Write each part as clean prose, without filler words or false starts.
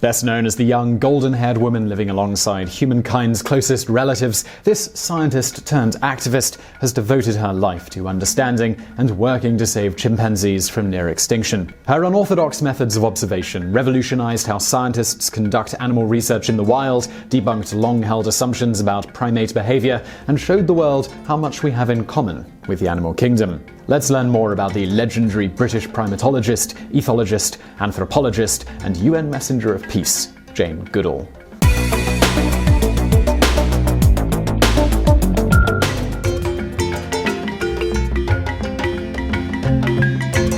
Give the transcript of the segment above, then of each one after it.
Best known as the young, golden-haired woman living alongside humankind's closest relatives, this scientist-turned-activist has devoted her life to understanding and working to save chimpanzees from near extinction. Her unorthodox methods of observation revolutionized how scientists conduct animal research in the wild, debunked long-held assumptions about primate behavior, and showed the world how much we have in common with the animal kingdom. Let's learn more about the legendary British primatologist, ethologist, anthropologist, and UN Messenger of Peace, Jane Goodall.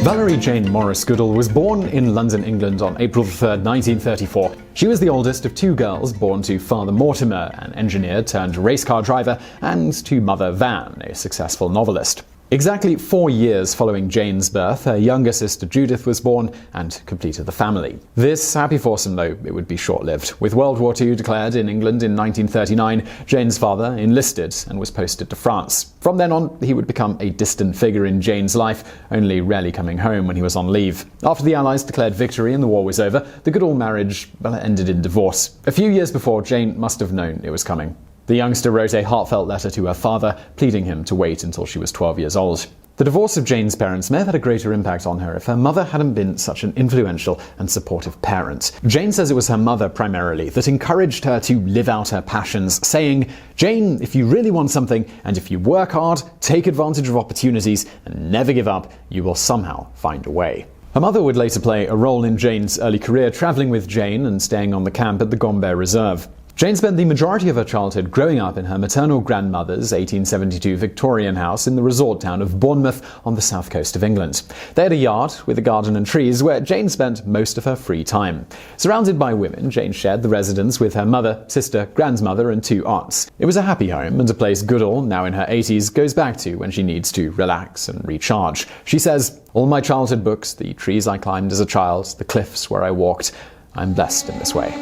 Valerie Jane Morris Goodall was born in London, England on April 3, 1934. She was the oldest of two girls born to Father Mortimer, an engineer turned race car driver, and to Mother Van, a successful novelist. Exactly 4 years following Jane's birth, her younger sister Judith was born and completed the family. This happy foursome, though, it would be short-lived. With World War II declared in England in 1939, Jane's father enlisted and was posted to France. From then on, he would become a distant figure in Jane's life, only rarely coming home when he was on leave. After the Allies declared victory and the war was over, the Goodall marriage ended in divorce. A few years before, Jane must have known it was coming. The youngster wrote a heartfelt letter to her father, pleading him to wait until she was 12 years old. The divorce of Jane's parents may have had a greater impact on her if her mother hadn't been such an influential and supportive parent. Jane says it was her mother, primarily, that encouraged her to live out her passions, saying, "Jane, if you really want something, and if you work hard, take advantage of opportunities, and never give up, you will somehow find a way." Her mother would later play a role in Jane's early career, traveling with Jane and staying on the camp at the Gombe Reserve. Jane spent the majority of her childhood growing up in her maternal grandmother's 1872 Victorian house in the resort town of Bournemouth on the south coast of England. They had a yard with a garden and trees where Jane spent most of her free time. Surrounded by women, Jane shared the residence with her mother, sister, grandmother, and 2 aunts. It was a happy home and a place Goodall, now in her 80s, goes back to when she needs to relax and recharge. She says, "All my childhood books, the trees I climbed as a child, the cliffs where I walked, I'm blessed in this way."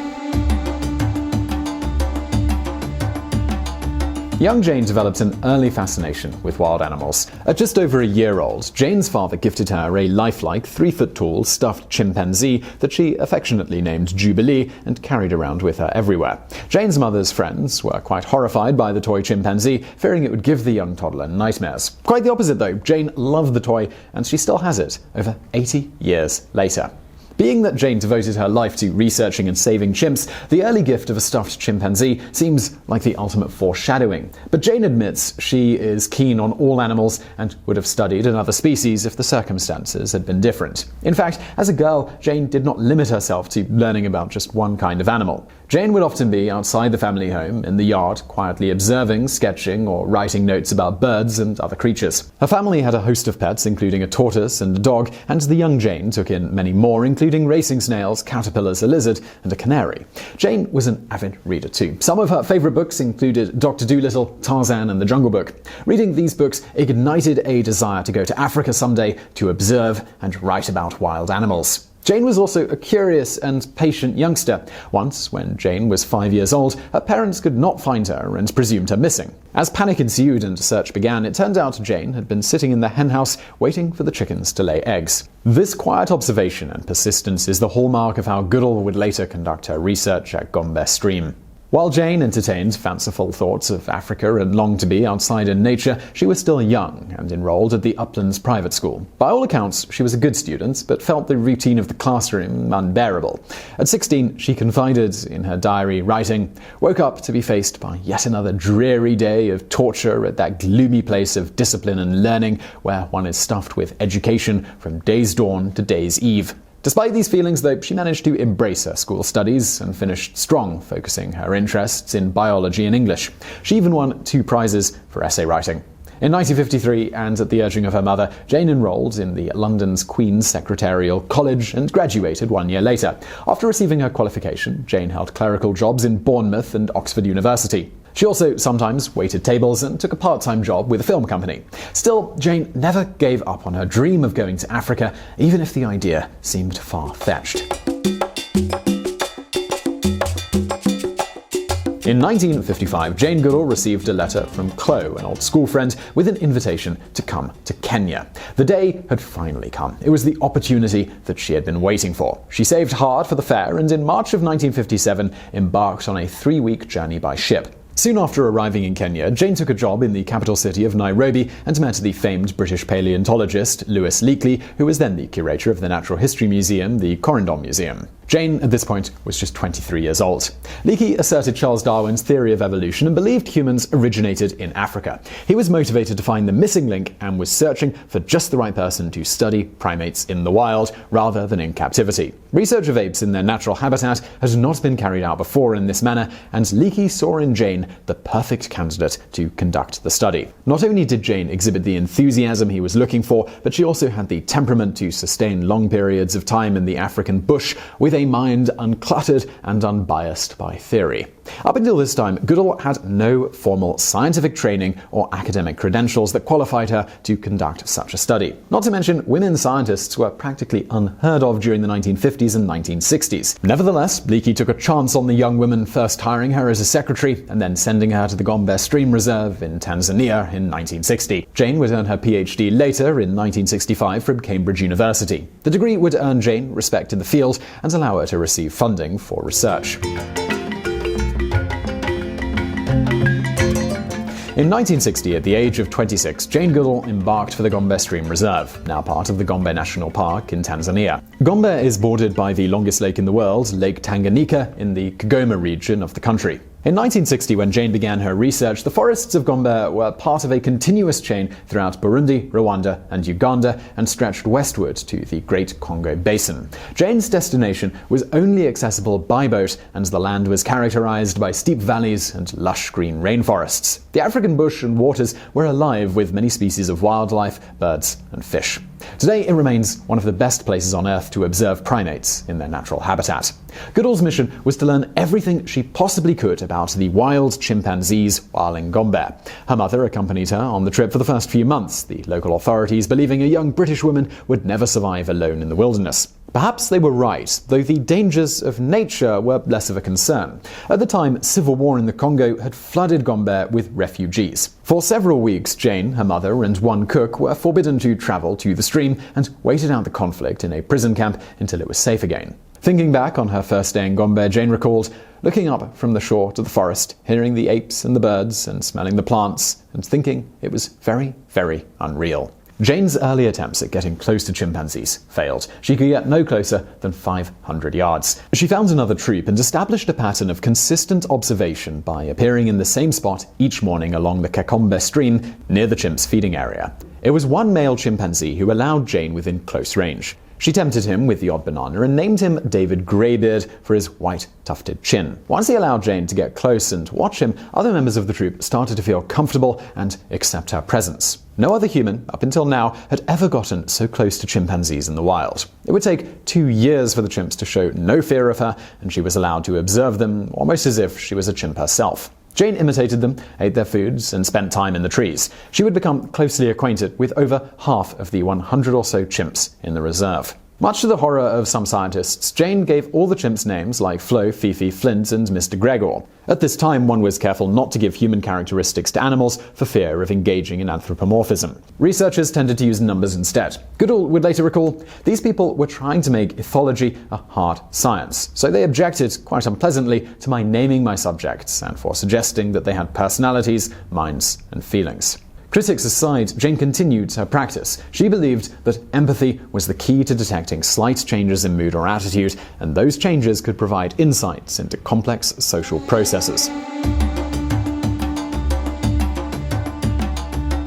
Young Jane developed an early fascination with wild animals. At just over a year old, Jane's father gifted her a lifelike, 3-foot-tall stuffed chimpanzee that she affectionately named Jubilee and carried around with her everywhere. Jane's mother's friends were quite horrified by the toy chimpanzee, fearing it would give the young toddler nightmares. Quite the opposite, though. Jane loved the toy, and she still has it, over 80 years later. Being that Jane devoted her life to researching and saving chimps, the early gift of a stuffed chimpanzee seems like the ultimate foreshadowing. But Jane admits she is keen on all animals and would have studied another species if the circumstances had been different. In fact, as a girl, Jane did not limit herself to learning about just one kind of animal. Jane would often be outside the family home, in the yard, quietly observing, sketching, or writing notes about birds and other creatures. Her family had a host of pets, including a tortoise and a dog, and the young Jane took in many more, including racing snails, caterpillars, a lizard, and a canary. Jane was an avid reader too. Some of her favorite books included Dr. Dolittle, Tarzan, and The Jungle Book. Reading these books ignited a desire to go to Africa someday to observe and write about wild animals. Jane was also a curious and patient youngster. Once, when Jane was 5 years old, her parents could not find her and presumed her missing. As panic ensued and a search began, it turned out Jane had been sitting in the henhouse waiting for the chickens to lay eggs. This quiet observation and persistence is the hallmark of how Goodall would later conduct her research at Gombe Stream. While Jane entertained fanciful thoughts of Africa and longed to be outside in nature, she was still young and enrolled at the Uplands private school. By all accounts, she was a good student, but felt the routine of the classroom unbearable. At 16, she confided in her diary, writing, "Woke up to be faced by yet another dreary day of torture at that gloomy place of discipline and learning where one is stuffed with education from day's dawn to day's eve." Despite these feelings, though, she managed to embrace her school studies and finished strong, focusing her interests in biology and English. She even won 2 prizes for essay writing. In 1953, and at the urging of her mother, Jane enrolled in the London's Queen's Secretarial College and graduated 1 year later. After receiving her qualification, Jane held clerical jobs in Bournemouth and Oxford University. She also sometimes waited tables and took a part-time job with a film company. Still, Jane never gave up on her dream of going to Africa, even if the idea seemed far-fetched. In 1955, Jane Goodall received a letter from Chloe, an old school friend, with an invitation to come to Kenya. The day had finally come. It was the opportunity that she had been waiting for. She saved hard for the fare and in March of 1957 embarked on a 3-week journey by ship. Soon after arriving in Kenya, Jane took a job in the capital city of Nairobi and met the famed British paleontologist Lewis Leakey, who was then the curator of the Natural History Museum, the Corendon Museum. Jane, at this point, was just 23 years old. Leakey asserted Charles Darwin's theory of evolution and believed humans originated in Africa. He was motivated to find the missing link and was searching for just the right person to study primates in the wild rather than in captivity. Research of apes in their natural habitat had not been carried out before in this manner, and Leakey saw in Jane the perfect candidate to conduct the study. Not only did Jane exhibit the enthusiasm he was looking for, but she also had the temperament to sustain long periods of time in the African bush with a mind uncluttered and unbiased by theory. Up until this time, Goodall had no formal scientific training or academic credentials that qualified her to conduct such a study. Not to mention, women scientists were practically unheard of during the 1950s and 1960s. Nevertheless, Leakey took a chance on the young woman, first hiring her as a secretary and then sending her to the Gombe Stream Reserve in Tanzania in 1960. Jane would earn her PhD later in 1965 from Cambridge University. The degree would earn Jane respect in the field and allow her to receive funding for research. In 1960, at the age of 26, Jane Goodall embarked for the Gombe Stream Reserve, now part of the Gombe National Park in Tanzania. Gombe is bordered by the longest lake in the world, Lake Tanganyika, in the Kigoma region of the country. In 1960, when Jane began her research, the forests of Gombe were part of a continuous chain throughout Burundi, Rwanda, and Uganda, and stretched westward to the Great Congo Basin. Jane's destination was only accessible by boat, and the land was characterized by steep valleys and lush green rainforests. The African bush and waters were alive with many species of wildlife, birds, and fish. Today, it remains one of the best places on Earth to observe primates in their natural habitat. Goodall's mission was to learn everything she possibly could about the wild chimpanzees while in Gombe. Her mother accompanied her on the trip for the first few months, the local authorities believing a young British woman would never survive alone in the wilderness. Perhaps they were right, though the dangers of nature were less of a concern. At the time, civil war in the Congo had flooded Gombe with refugees. For several weeks, Jane, her mother, and one cook were forbidden to travel to the stream and waited out the conflict in a prison camp until it was safe again. Thinking back on her first day in Gombe, Jane recalled looking up from the shore to the forest, hearing the apes and the birds, and smelling the plants, and thinking it was very, very unreal. Jane's early attempts at getting close to chimpanzees failed. She could get no closer than 500 yards. She found another troop and established a pattern of consistent observation by appearing in the same spot each morning along the Kakombe stream near the chimps' feeding area. It was one male chimpanzee who allowed Jane within close range. She tempted him with the odd banana and named him David Greybeard for his white tufted chin. Once he allowed Jane to get close and watch him, other members of the troop started to feel comfortable and accept her presence. No other human, up until now, had ever gotten so close to chimpanzees in the wild. It would take 2 years for the chimps to show no fear of her, and she was allowed to observe them almost as if she was a chimp herself. Jane imitated them, ate their foods, and spent time in the trees. She would become closely acquainted with over half of the 100 or so chimps in the reserve. Much to the horror of some scientists, Jane gave all the chimps names like Flo, Fifi, Flint, and Mr. Gregor. At this time, one was careful not to give human characteristics to animals for fear of engaging in anthropomorphism. Researchers tended to use numbers instead. Goodall would later recall, these people were trying to make ethology a hard science, so they objected, quite unpleasantly, to my naming my subjects and for suggesting that they had personalities, minds, and feelings. Critics aside, Jane continued her practice. She believed that empathy was the key to detecting slight changes in mood or attitude, and those changes could provide insights into complex social processes.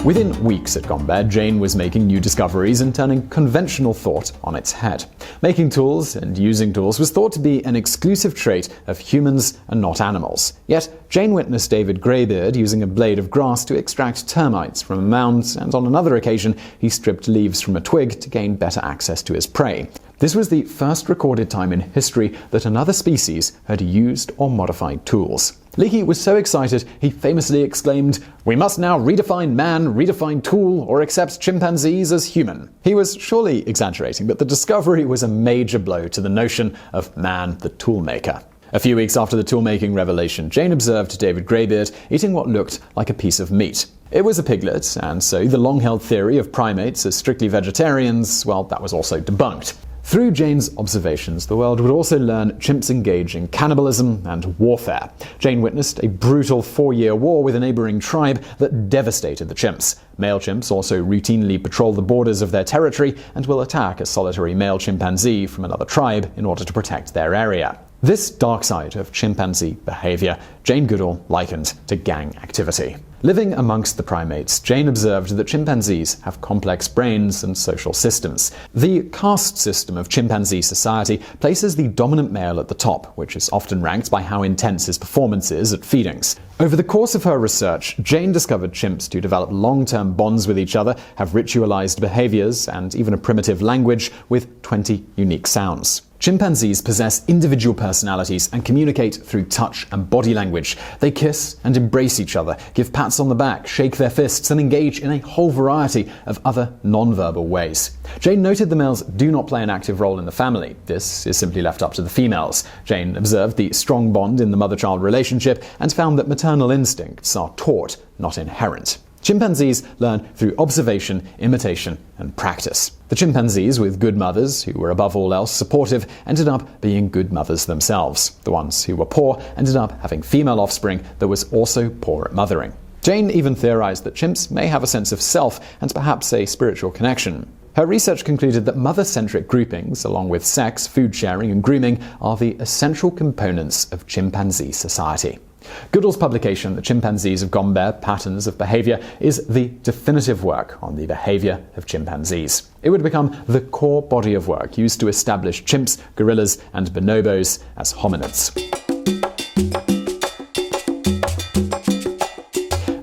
Within weeks at Gombe, Jane was making new discoveries and turning conventional thought on its head. Making tools and using tools was thought to be an exclusive trait of humans and not animals. Yet, Jane witnessed David Greybeard using a blade of grass to extract termites from a mound, and on another occasion, he stripped leaves from a twig to gain better access to his prey. This was the first recorded time in history that another species had used or modified tools. Leakey was so excited, he famously exclaimed, "We must now redefine man, redefine tool, or accept chimpanzees as human." He was surely exaggerating, but the discovery was a major blow to the notion of man the toolmaker. A few weeks after the tool-making revelation, Jane observed David Greybeard eating what looked like a piece of meat. It was a piglet, and so the long-held theory of primates as strictly vegetarians, well, that was also debunked. Through Jane's observations, the world would also learn chimps engage in cannibalism and warfare. Jane witnessed a brutal 4-year war with a neighboring tribe that devastated the chimps. Male chimps also routinely patrol the borders of their territory and will attack a solitary male chimpanzee from another tribe in order to protect their area. This dark side of chimpanzee behavior, Jane Goodall likened to gang activity. Living amongst the primates, Jane observed that chimpanzees have complex brains and social systems. The caste system of chimpanzee society places the dominant male at the top, which is often ranked by how intense his performance is at feedings. Over the course of her research, Jane discovered chimps to develop long-term bonds with each other, have ritualized behaviors, and even a primitive language with 20 unique sounds. Chimpanzees possess individual personalities and communicate through touch and body language. They kiss and embrace each other, give pats on the back, shake their fists, and engage in a whole variety of other non-verbal ways. Jane noted the males do not play an active role in the family. This is simply left up to the females. Jane observed the strong bond in the mother-child relationship and found that maternal instincts are taught, not inherent. Chimpanzees learn through observation, imitation, and practice. The chimpanzees with good mothers, who were above all else supportive, ended up being good mothers themselves. The ones who were poor ended up having female offspring that was also poor at mothering. Jane even theorized that chimps may have a sense of self and perhaps a spiritual connection. Her research concluded that mother-centric groupings, along with sex, food sharing, and grooming, are the essential components of chimpanzee society. Goodall's publication, The Chimpanzees of Gombe: Patterns of Behavior, is the definitive work on the behavior of chimpanzees. It would become the core body of work used to establish chimps, gorillas, and bonobos as hominids.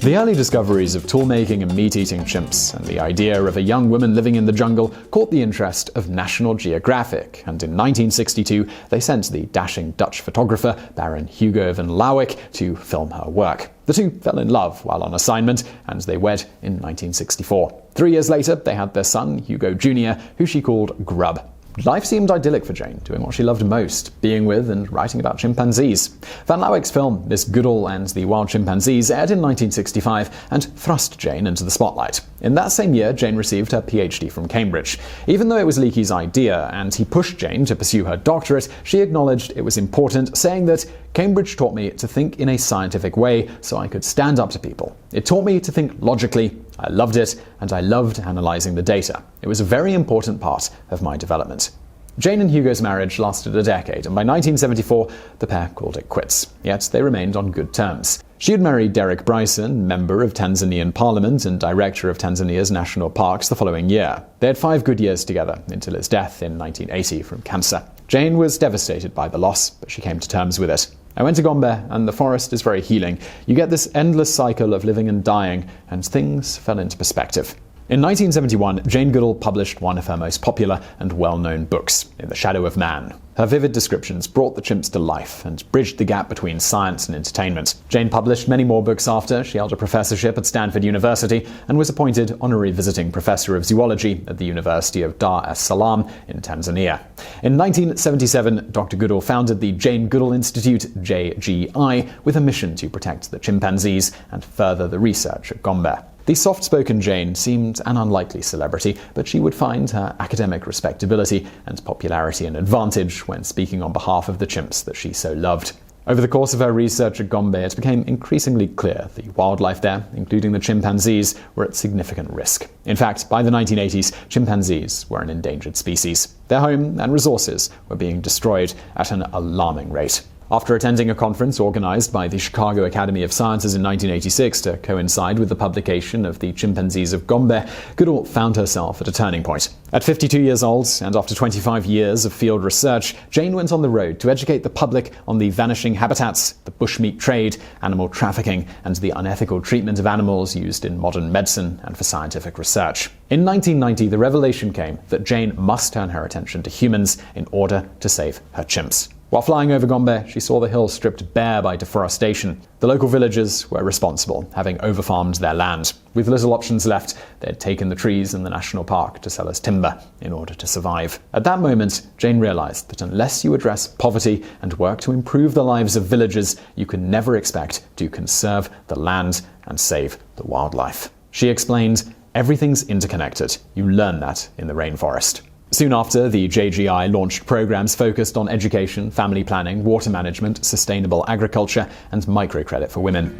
The early discoveries of tool-making and meat-eating chimps, and the idea of a young woman living in the jungle, caught the interest of National Geographic, and in 1962 they sent the dashing Dutch photographer Baron Hugo van Lauwijk to film her work. The two fell in love while on assignment, and they wed in 1964. 3 years later, they had their son, Hugo Jr., who she called Grub. Life seemed idyllic for Jane, doing what she loved most, being with and writing about chimpanzees. Van Lauwijk's film, Miss Goodall and the Wild Chimpanzees, aired in 1965 and thrust Jane into the spotlight. In that same year, Jane received her PhD from Cambridge. Even though it was Leakey's idea and he pushed Jane to pursue her doctorate, she acknowledged it was important, saying that Cambridge taught me to think in a scientific way so I could stand up to people. It taught me to think logically. I loved it, and I loved analyzing the data. It was a very important part of my development. Jane and Hugo's marriage lasted a decade, and by 1974, the pair called it quits. Yet they remained on good terms. She had married Derek Bryson, member of Tanzanian Parliament and director of Tanzania's national parks, the following year. They had 5 good years together, until his death in 1980 from cancer. Jane was devastated by the loss, but she came to terms with it. I went to Gombe, and the forest is very healing. You get this endless cycle of living and dying, and things fell into perspective. In 1971, Jane Goodall published one of her most popular and well-known books, In the Shadow of Man. Her vivid descriptions brought the chimps to life and bridged the gap between science and entertainment. Jane published many more books after. She held a professorship at Stanford University and was appointed honorary visiting professor of zoology at the University of Dar es Salaam in Tanzania. In 1977, Dr. Goodall founded the Jane Goodall Institute, JGI, with a mission to protect the chimpanzees and further the research at Gombe. The soft-spoken Jane seemed an unlikely celebrity, but she would find her academic respectability and popularity an advantage when speaking on behalf of the chimps that she so loved. Over the course of her research at Gombe, it became increasingly clear the wildlife there, including the chimpanzees, were at significant risk. In fact, by the 1980s, chimpanzees were an endangered species. Their home and resources were being destroyed at an alarming rate. After attending a conference organized by the Chicago Academy of Sciences in 1986 to coincide with the publication of The Chimpanzees of Gombe, Goodall found herself at a turning point. At 52 years old, and after 25 years of field research, Jane went on the road to educate the public on the vanishing habitats, the bushmeat trade, animal trafficking, and the unethical treatment of animals used in modern medicine and for scientific research. In 1990, the revelation came that Jane must turn her attention to humans in order to save her chimps. While flying over Gombe, she saw the hill stripped bare by deforestation. The local villagers were responsible, having overfarmed their land. With little options left, they had taken the trees in the national park to sell as timber in order to survive. At that moment, Jane realized that unless you address poverty and work to improve the lives of villagers, you can never expect to conserve the land and save the wildlife. She explained, "Everything's interconnected. You learn that in the rainforest." Soon after, the JGI launched programs focused on education, family planning, water management, sustainable agriculture, and microcredit for women.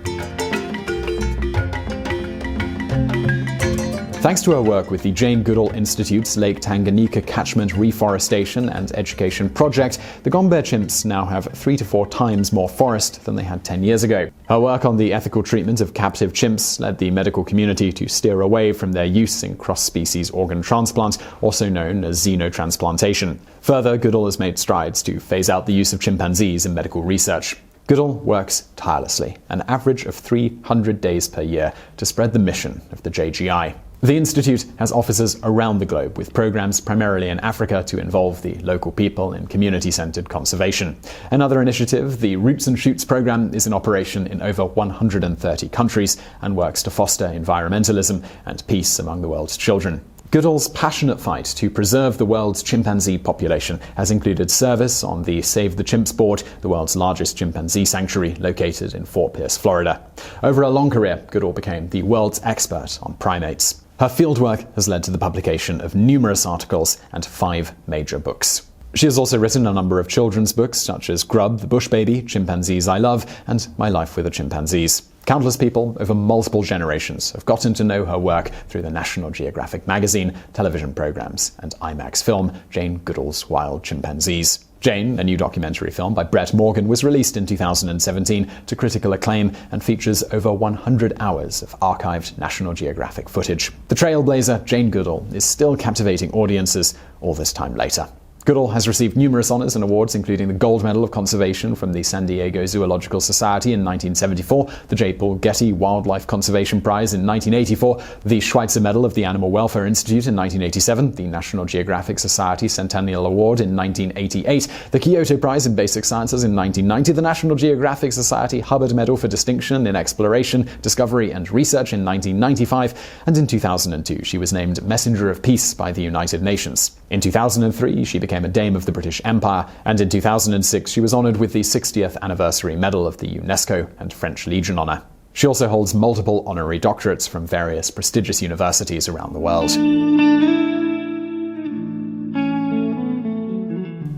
Thanks to her work with the Jane Goodall Institute's Lake Tanganyika Catchment Reforestation and Education Project, the Gombe chimps now have 3 to 4 times more forest than they had 10 years ago. Her work on the ethical treatment of captive chimps led the medical community to steer away from their use in cross-species organ transplant, also known as xenotransplantation. Further, Goodall has made strides to phase out the use of chimpanzees in medical research. Goodall works tirelessly, an average of 300 days per year, to spread the mission of the JGI. The Institute has offices around the globe, with programs primarily in Africa to involve the local people in community-centered conservation. Another initiative, the Roots and Shoots program, is in operation in over 130 countries and works to foster environmentalism and peace among the world's children. Goodall's passionate fight to preserve the world's chimpanzee population has included service on the Save the Chimps board, the world's largest chimpanzee sanctuary located in Fort Pierce, Florida. Over a long career, Goodall became the world's expert on primates. Her fieldwork has led to the publication of numerous articles and 5 major books. She has also written a number of children's books such as Grub, the Bush Baby, Chimpanzees I Love, and My Life with the Chimpanzees. Countless people over multiple generations have gotten to know her work through the National Geographic magazine, television programs, and IMAX film, Jane Goodall's Wild Chimpanzees. Jane, a new documentary film by Brett Morgan, was released in 2017 to critical acclaim and features over 100 hours of archived National Geographic footage. The trailblazer, Jane Goodall, is still captivating audiences all this time later. Goodall has received numerous honors and awards, including the Gold Medal of Conservation from the San Diego Zoological Society in 1974, the J. Paul Getty Wildlife Conservation Prize in 1984, the Schweitzer Medal of the Animal Welfare Institute in 1987, the National Geographic Society Centennial Award in 1988, the Kyoto Prize in Basic Sciences in 1990, the National Geographic Society Hubbard Medal for Distinction in Exploration, Discovery and Research in 1995, and in 2002 she was named Messenger of Peace by the United Nations. In 2003 she became a Dame of the British Empire, and in 2006 she was honoured with the 60th Anniversary Medal of the UNESCO and French Legion Honour. She also holds multiple honorary doctorates from various prestigious universities around the world.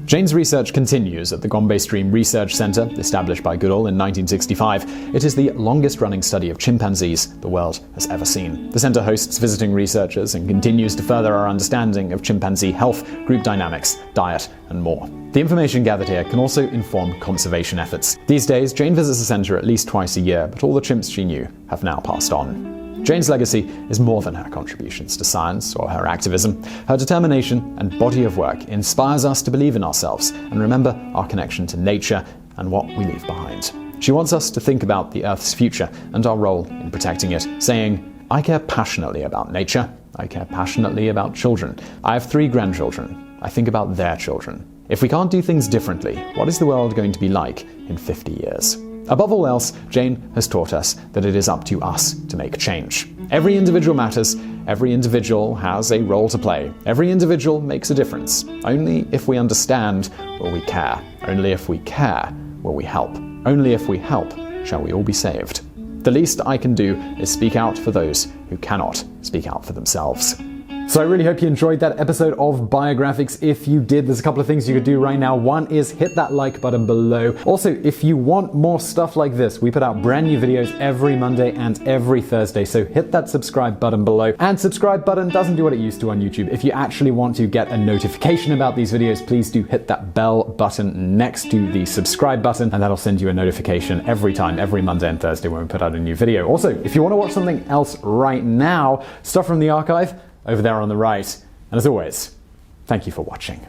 Jane's research continues at the Gombe Stream Research Center, established by Goodall in 1965. It is the longest-running study of chimpanzees the world has ever seen. The center hosts visiting researchers and continues to further our understanding of chimpanzee health, group dynamics, diet, and more. The information gathered here can also inform conservation efforts. These days, Jane visits the center at least twice a year, but all the chimps she knew have now passed on. Jane's legacy is more than her contributions to science or her activism. Her determination and body of work inspires us to believe in ourselves and remember our connection to nature and what we leave behind. She wants us to think about the Earth's future and our role in protecting it, saying, "I care passionately about nature. I care passionately about children. I have 3 grandchildren. I think about their children. If we can't do things differently, what is the world going to be like in 50 years? Above all else, Jane has taught us that it is up to us to make change. Every individual matters. Every individual has a role to play. Every individual makes a difference. Only if we understand will we care. Only if we care will we help. Only if we help shall we all be saved. The least I can do is speak out for those who cannot speak out for themselves." So I really hope you enjoyed that episode of Biographics. If you did, there's a couple of things you could do right now. One is hit that like button below. Also, if you want more stuff like this, we put out brand new videos every Monday and every Thursday. So hit that subscribe button below. And subscribe button doesn't do what it used to on YouTube. If you actually want to get a notification about these videos, please do hit that bell button next to the subscribe button, and that'll send you a notification every time, every Monday and Thursday when we put out a new video. Also, if you want to watch something else right now, stuff from the archive, over there on the right. And as always, thank you for watching.